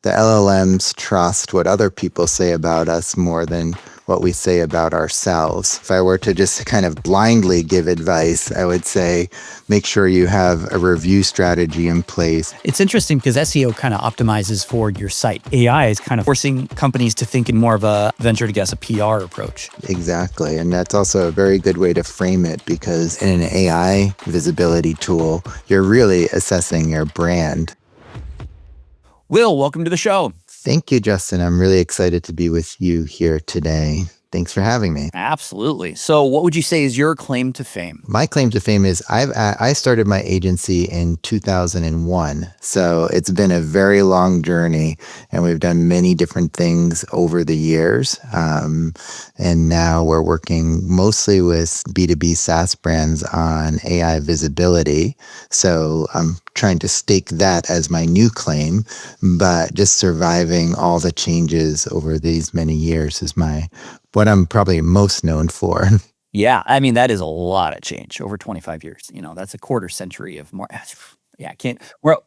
the LLMs trust what other people say about us more than what we say about ourselves. If I were to just kind of blindly give advice, I would say make sure you have a review strategy in place. It's interesting because SEO kind of optimizes for your site. AI is kind of forcing companies to think in more of a, venture to guess, a PR approach. Exactly. And that's also a very good way to frame it, because in an AI visibility tool, you're really assessing your brand. Will, welcome to the show. Thank you, Justin. I'm really excited to be with you here today. Thanks for having me. Absolutely. So what would you say is your claim to fame? My claim to fame is I started my agency in 2001. So it's been a very long journey, and we've done many different things over the years. And now we're working mostly with B2B SaaS brands on AI visibility. So I'm trying to stake that as my new claim, but just surviving all the changes over these many years is what I'm probably most known for. Yeah, I mean, that is a lot of change over 25 years. That's a quarter century of more. Yeah,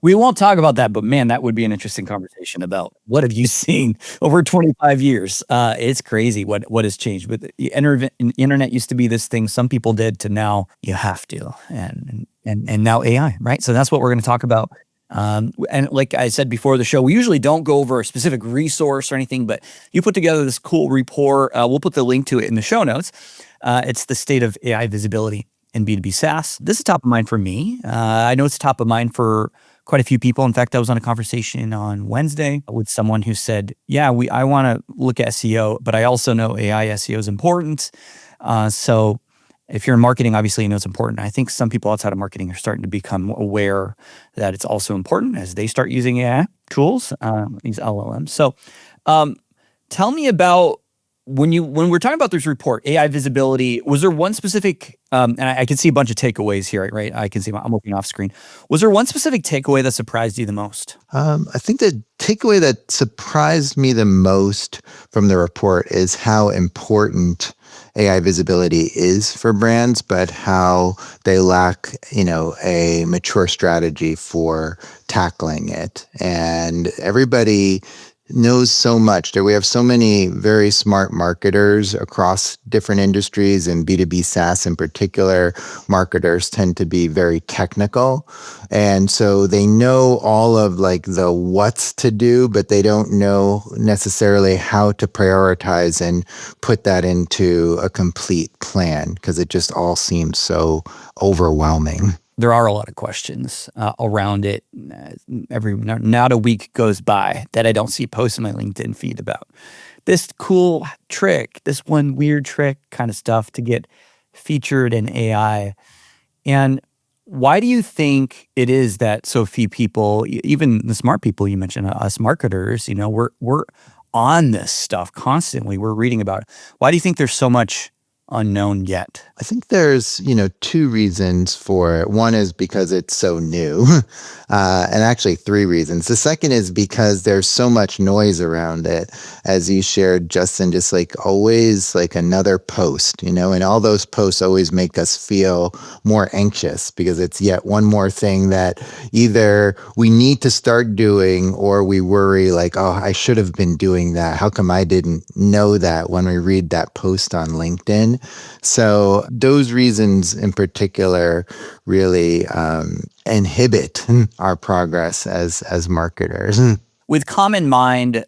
we won't talk about that, but man, that would be an interesting conversation about what have you seen over 25 years. It's crazy what has changed. But the internet used to be this thing some people did to now you have to, and now AI, right? So that's what we're going to talk about. And like I said before the show, we usually don't go over a specific resource or anything, but you put together this cool report. We'll put the link to it in the show notes. It's the state of AI visibility in B2B SaaS. This is top of mind for me. I know it's top of mind for quite a few people. In fact, I was on a conversation on Wednesday with someone who said, yeah, I want to look at SEO, but I also know AI SEO is important. So if you're in marketing, obviously you know it's important. I think some people outside of marketing are starting to become aware that it's also important as they start using AI tools, these LLMs. So tell me about when we're talking about this report, AI visibility, was there one specific, and I can see a bunch of takeaways here, right? I can see I'm looking off screen. Was there one specific takeaway that surprised you the most? I think the takeaway that surprised me the most from the report is how important AI visibility is for brands, but how they lack, a mature strategy for tackling it. And everybody knows so much. We have so many very smart marketers across different industries, and B2B SaaS in particular, marketers tend to be very technical. And so they know all of the what's to do, but they don't know necessarily how to prioritize and put that into a complete plan, because it just all seems so overwhelming. There are a lot of questions around it. Not a week goes by that I don't see posts in my LinkedIn feed about this cool trick, this one weird trick kind of stuff to get featured in AI. And why do you think it is that so few people, even the smart people you mentioned, us marketers, we're on this stuff constantly. We're reading about it. Why do you think there's so much unknown yet? I think there's, two reasons for it. One is because it's so new, and actually three reasons. The second is because there's so much noise around it. As you shared, Justin, just always another post, and all those posts always make us feel more anxious because it's yet one more thing that either we need to start doing or we worry oh, I should have been doing that. How come I didn't know that when we read that post on LinkedIn? So those reasons in particular really inhibit our progress as marketers. With CommonMind,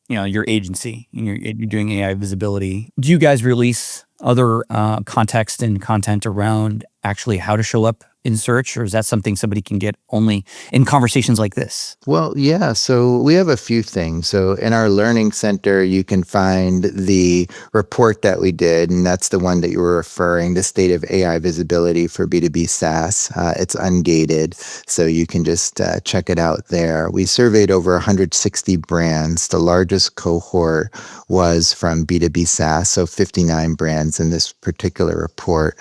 your agency, you're doing AI visibility. Do you guys release other context and content around actually how to show up in search, or is that something somebody can get only in conversations like this? Well, yeah. So we have a few things. So in our learning center, you can find the report that we did, and that's the one that you were referring, the state of AI visibility for B2B SaaS. It's ungated, so you can just check it out there. We surveyed over 160 brands. The largest cohort was from B2B SaaS, so 59 brands in this particular report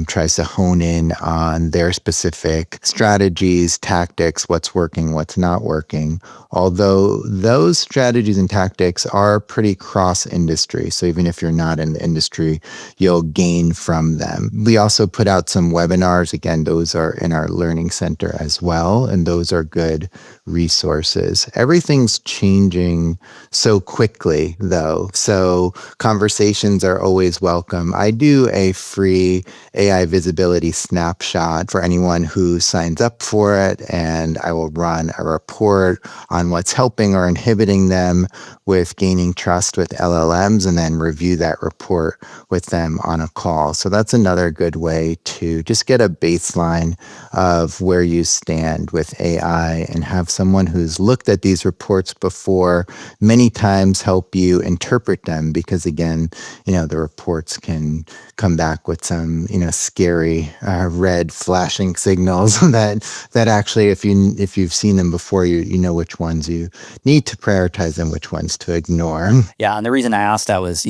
tries to hone in on their specific strategies, tactics, what's working, what's not working. Although those strategies and tactics are pretty cross-industry. So even if you're not in the industry, you'll gain from them. We also put out some webinars. Again, those are in our learning center as well. And those are good resources. Everything's changing so quickly, though. So conversations are always welcome. I do a free AI visibility snapshot for anyone who signs up for it, and I will run a report on what's helping or inhibiting them with gaining trust with LLMs, and then review that report with them on a call. So that's another good way to just get a baseline of where you stand with AI and have someone who's looked at these reports before many times help you interpret them, because again, the reports can come back with some, scary red flashing signals that actually, if you've seen them before, you know which ones you need to prioritize and which ones to ignore. Yeah, and the reason I asked that was,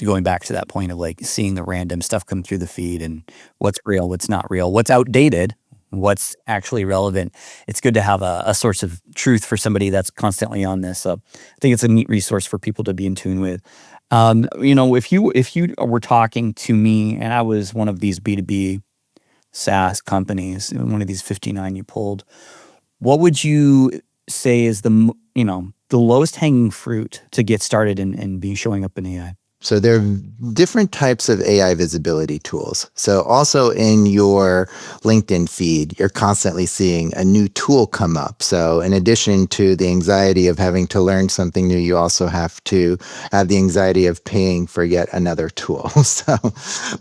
going back to that point of like seeing the random stuff come through the feed and what's real, what's not real, what's outdated, what's actually relevant. It's good to have a source of truth for somebody that's constantly on this. So I think it's a neat resource for people to be in tune with. If you were talking to me and I was one of these B2B SaaS companies, one of these 59 you pulled, what would you say is the lowest hanging fruit to get started and be showing up in AI? So there are different types of AI visibility tools. So also in your LinkedIn feed, you're constantly seeing a new tool come up. So in addition to the anxiety of having to learn something new, you also have to have the anxiety of paying for yet another tool.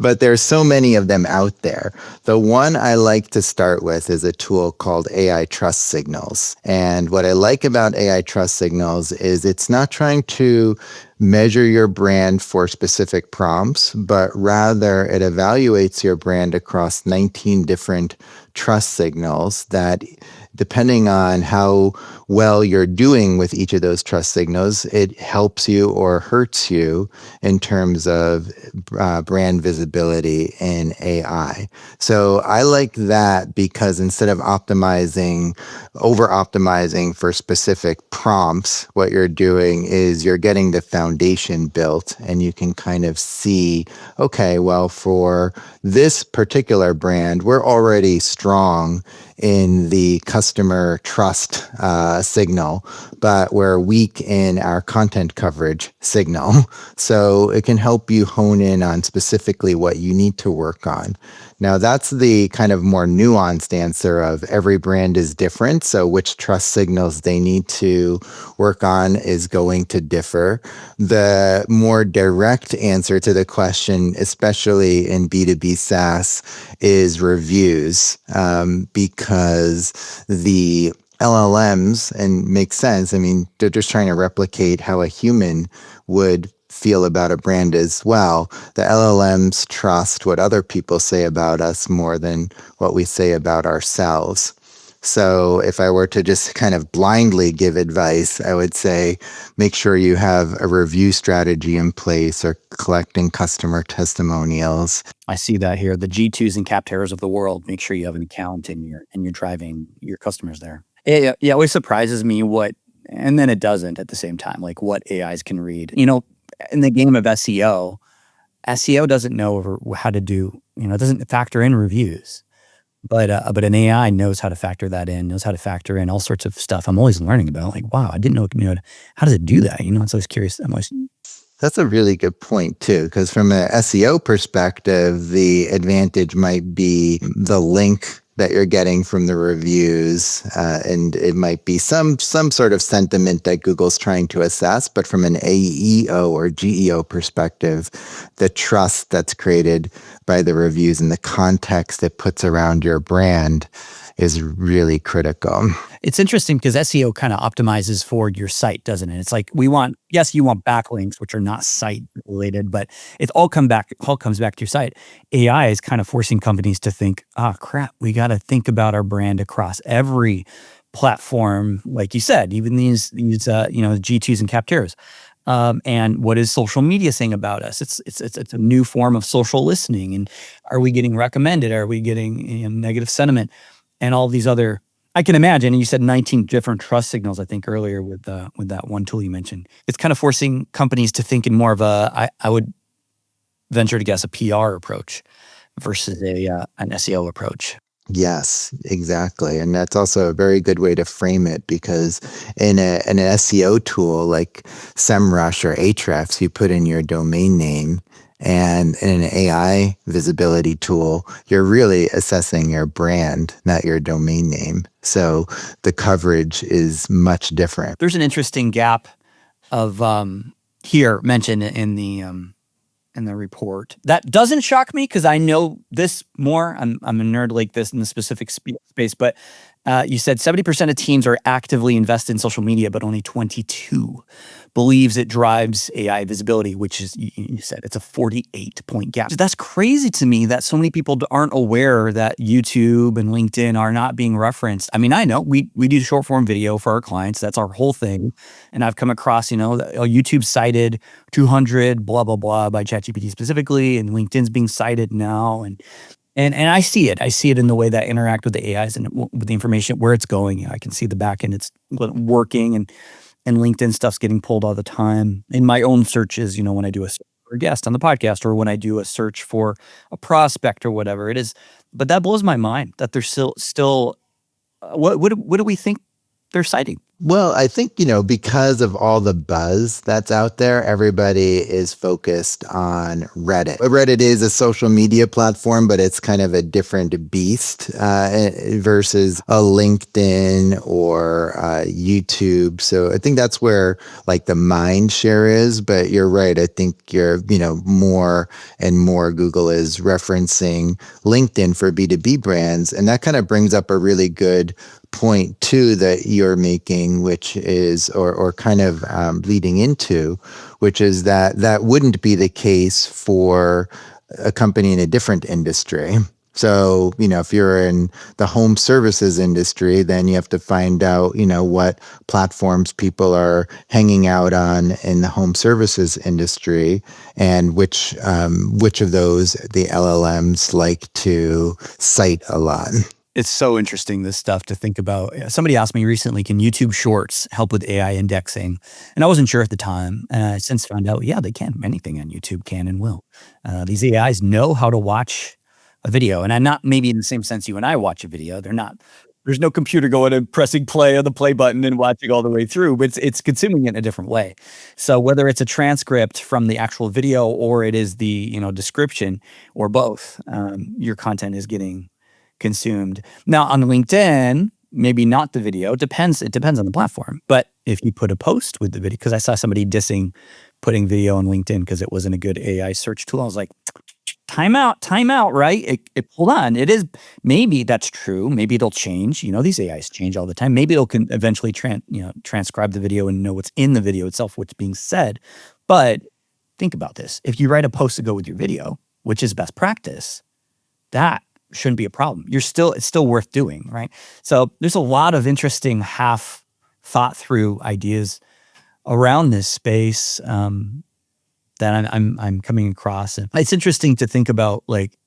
But there's so many of them out there. The one I like to start with is a tool called AI Trust Signals. And what I like about AI Trust Signals is it's not trying to measure your brand for specific prompts, but rather it evaluates your brand across 19 different trust signals that, depending on how well you're doing with each of those trust signals, it helps you or hurts you in terms of brand visibility in AI. So I like that because instead of over optimizing for specific prompts, what you're doing is you're getting the foundation built, and you can kind of see, okay, well, for this particular brand, we're already strong in the customer trust signal, but we're weak in our content coverage signal. So it can help you hone in on specifically what you need to work on. Now, that's the kind of more nuanced answer of every brand is different. So which trust signals they need to work on is going to differ. The more direct answer to the question, especially in B2B SaaS, is reviews, because the LLMs, and makes sense. I mean, they're just trying to replicate how a human would feel about a brand as well. The LLMs trust what other people say about us more than what we say about ourselves. So if I were to just kind of blindly give advice, I would say make sure you have a review strategy in place or collecting customer testimonials. I see that here. The G2s and Capterras of the world, make sure you have an account and you're driving your customers there. It always surprises me and then it doesn't at the same time, like what AIs can read. In the game of SEO doesn't know how to do, it doesn't factor in reviews. But an AI knows how to factor that in, knows how to factor in all sorts of stuff. I'm always learning about, like, wow, I didn't know, how does it do that? It's always curious. That's a really good point, too, because from an SEO perspective, the advantage might be the link that you're getting from the reviews, and it might be some sort of sentiment that Google's trying to assess. But from an AEO or GEO perspective, the trust that's created by the reviews and the context it puts around your brand is really critical. It's interesting because SEO kind of optimizes for your site, doesn't it? It's like you want backlinks, which are not site related, but it all comes back to your site. AI is kind of forcing companies to think, crap, we got to think about our brand across every platform, like you said, even these G2s and Capterras. And what is social media saying about us? It's a new form of social listening. And are we getting recommended? Are we getting negative sentiment? And all these other, I can imagine, and you said 19 different trust signals, I think earlier with that one tool you mentioned. It's kind of forcing companies to think in more of I would venture to guess, a PR approach versus an SEO approach. Yes, exactly. And that's also a very good way to frame it because in an SEO tool like SEMrush or Ahrefs, you put in your domain name. And in an AI visibility tool, you're really assessing your brand, not your domain name. So the coverage is much different. There's an interesting gap of here mentioned in the report. That doesn't shock me because I know this more. I'm a nerd like this in the specific space, but you said 70% of teams are actively invested in social media, but only 22 believes it drives AI visibility, which is, you said it's a 48-point gap. That's crazy to me that so many people aren't aware that YouTube and LinkedIn are not being referenced. I mean, I know we do short form video for our clients. That's our whole thing. And I've come across, YouTube cited 200 blah, blah, blah by ChatGPT specifically, and LinkedIn's being cited now. And I see it. I see it in the way that I interact with the AIs and with the information, where it's going. I can see the back end, it's working, and LinkedIn stuff's getting pulled all the time. In my own searches, when I do a search for a guest on the podcast or when I do a search for a prospect or whatever it is. But that blows my mind that there's still what do we think they're citing? Well, I think, because of all the buzz that's out there, everybody is focused on Reddit. Reddit is a social media platform, but it's kind of a different beast versus a LinkedIn or YouTube. So I think that's where like the mind share is. But you're right. I think more and more Google is referencing LinkedIn for B2B brands. And that kind of brings up a really good point too that you're making, which is or kind of leading into, which is that wouldn't be the case for a company in a different industry. So, if you're in the home services industry, then you have to find out, what platforms people are hanging out on in the home services industry and which of those the LLMs like to cite a lot. It's so interesting, this stuff to think about. Somebody asked me recently, can YouTube Shorts help with AI indexing? And I wasn't sure at the time. And I since found out, yeah, they can. Anything on YouTube can and will. These AIs know how to watch a video. And I'm not maybe in the same sense you and I watch a video. There's no computer going and pressing play on the play button and watching all the way through, but it's consuming it in a different way. So whether it's a transcript from the actual video or it is the, description or both, your content is getting consumed. Now on LinkedIn, maybe not the video. It depends on the platform. But if you put a post with the video, because I saw somebody dissing putting video on LinkedIn because it wasn't a good AI search tool. I was like, time out, right? Hold on. It is, maybe that's true. Maybe it'll change. These AIs change all the time. Maybe it'll can eventually transcribe the video and know what's in the video itself, what's being said. But think about this. If you write a post to go with your video, which is best practice, that shouldn't be a problem. It's still worth doing, right? So there's a lot of interesting half thought through ideas around this space that I'm coming across. And it's interesting to think about like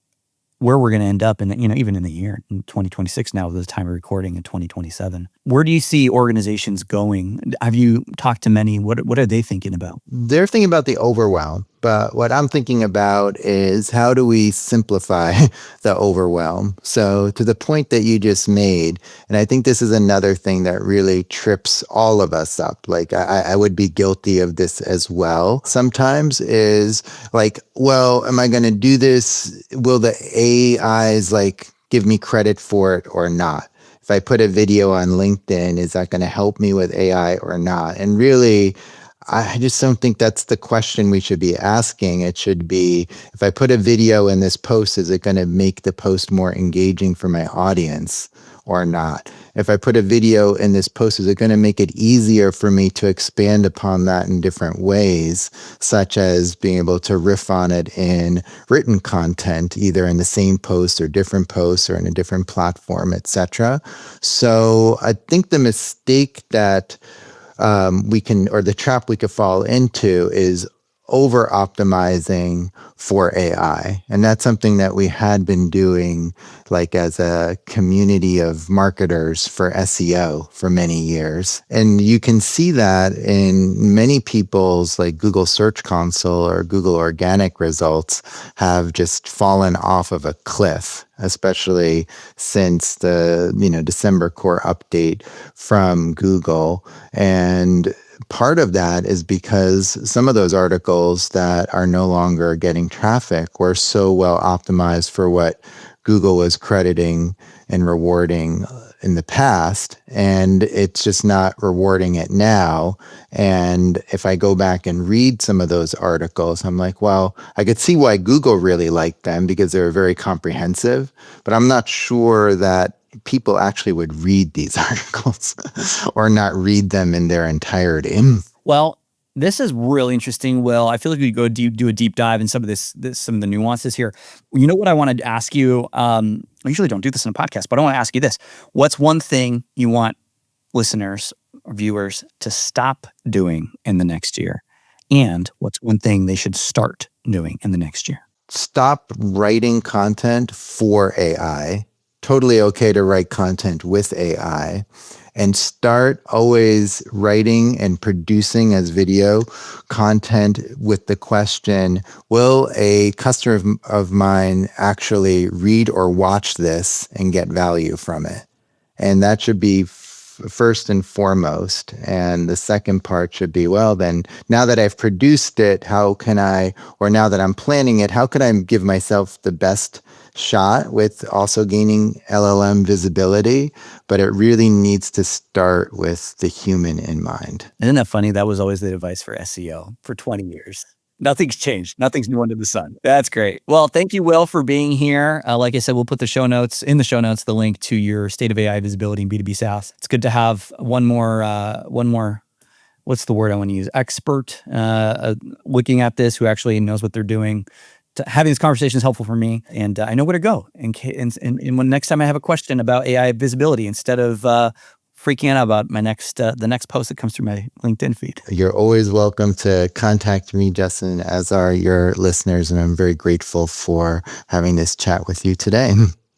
where we're going to end up in, even in the year in 2026 now, the time of recording in 2027. Where do you see organizations going? Have you talked to many? What are they thinking about? They're thinking about the overwhelm, but what I'm thinking about is how do we simplify the overwhelm? So to the point that you just made, and I think this is another thing that really trips all of us up. Like I would be guilty of this as well. Sometimes is like, well, am I going to do this? Will the AIs like give me credit for it or not? If I put a video on LinkedIn, is that going to help me with AI or not? And really, I just don't think that's the question we should be asking. It should be, if I put a video in this post, is it going to make the post more engaging for my audience or not? If I put a video in this post, is it going to make it easier for me to expand upon that in different ways, such as being able to riff on it in written content, either in the same post or different posts or in a different platform, etc. So I think the mistake that the trap we could fall into is over optimizing for AI. And that's something that we had been doing like as a community of marketers for SEO for many years. And you can see that in many people's like Google Search Console or Google organic results have just fallen off of a cliff, especially since the December core update from Google. And part of that is because some of those articles that are no longer getting traffic were so well optimized for what Google was crediting and rewarding in the past, and it's just not rewarding it now. And if I go back and read some of those articles, I'm like, well, I could see why Google really liked them because they were very comprehensive, but I'm not sure that people actually would read these articles or not read them in their entirety. Well, this is really interesting, Will. I feel like we go do a deep dive in some of some of the nuances here. You know what I wanted to ask you? I usually don't do this in a podcast, but I want to ask you this. What's one thing you want listeners or viewers to stop doing in the next year? And what's one thing they should start doing in the next year? Stop writing content for AI. Totally okay to write content with AI. And start always writing and producing as video content with the question, will a customer of mine actually read or watch this and get value from it? And that should be first and foremost. And the second part should be, well, then now that I've produced it, how can I, or now that I'm planning it, how can I give myself the best shot with also gaining LLM visibility? But it really needs to start with the human in mind. Isn't that funny? That was always the advice for SEO for 20 years. Nothing's changed. Nothing's new under the sun. That's great. Well, thank you, Will, for being here. Like I said, we'll put the show notes, the link to your State of AI Visibility in B2B SaaS. It's good to have one more, what's the word I want to use? Expert looking at this who actually knows what they're doing. Having this conversation is helpful for me, and I know where to go. And when next time I have a question about AI visibility, instead of freaking out about my the next post that comes through my LinkedIn feed. You're always welcome to contact me, Justin, as are your listeners, and I'm very grateful for having this chat with you today.